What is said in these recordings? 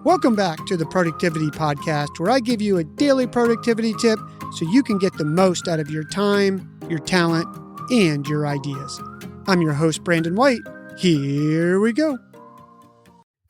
Welcome back to the Productivity Podcast, where I give you a daily productivity tip so you can get the most out of your time, your talent, and your ideas. I'm your host, Brandon White. Here we go.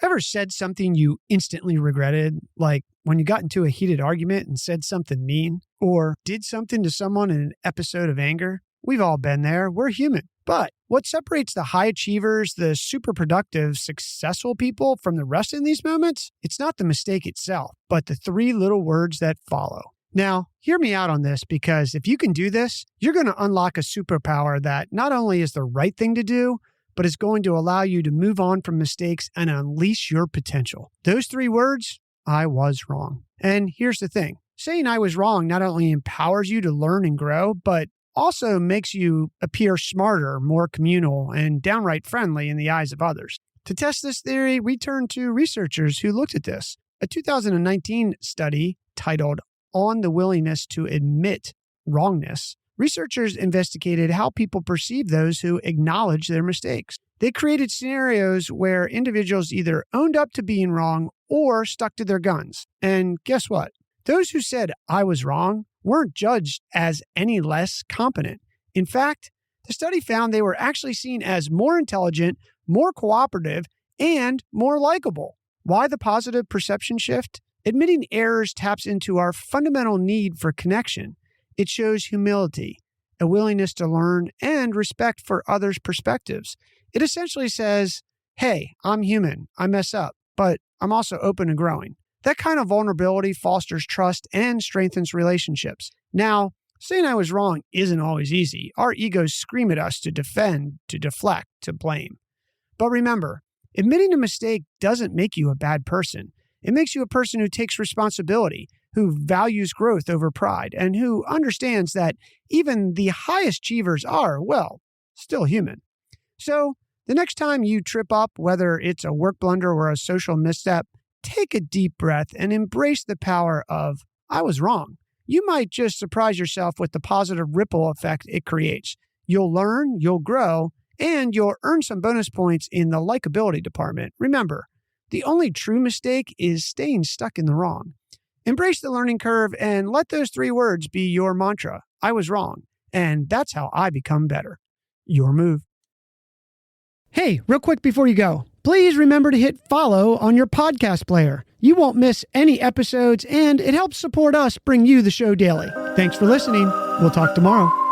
Ever said something you instantly regretted, like when you got into a heated argument and said something mean, or did something to someone in an episode of anger? We've all been there. We're human. But what separates the high achievers, the super productive, successful people from the rest in these moments? It's not the mistake itself, but the three little words that follow. Now, hear me out on this, because if you can do this, you're going to unlock a superpower that not only is the right thing to do, but is going to allow you to move on from mistakes and unleash your potential. Those three words, I was wrong. And here's the thing. Saying I was wrong not only empowers you to learn and grow, but also makes you appear smarter, more communal, and downright friendly in the eyes of others. To test this theory, we turned to researchers who looked at this. A 2019 study titled On the Willingness to Admit Wrongness, researchers investigated how people perceive those who acknowledge their mistakes. They created scenarios where individuals either owned up to being wrong or stuck to their guns. And guess what? Those who said, I was wrong, weren't judged as any less competent. In fact, the study found they were actually seen as more intelligent, more cooperative, and more likable. Why the positive perception shift? Admitting errors taps into our fundamental need for connection. It shows humility, a willingness to learn, and respect for others' perspectives. It essentially says, hey, I'm human, I mess up, but I'm also open to growing. That kind of vulnerability fosters trust and strengthens relationships. Now, saying I was wrong isn't always easy. Our egos scream at us to defend, to deflect, to blame. But remember, admitting a mistake doesn't make you a bad person. It makes you a person who takes responsibility, who values growth over pride, and who understands that even the highest achievers are, well, still human. So, the next time you trip up, whether it's a work blunder or a social misstep, take a deep breath and embrace the power of, I was wrong. You might just surprise yourself with the positive ripple effect it creates. You'll learn, you'll grow, and you'll earn some bonus points in the likability department. Remember, the only true mistake is staying stuck in the wrong. Embrace the learning curve and let those three words be your mantra. I was wrong, and that's how I become better. Your move. Hey, real quick before you go, please remember to hit follow on your podcast player. You won't miss any episodes, and it helps support us bring you the show daily. Thanks for listening. We'll talk tomorrow.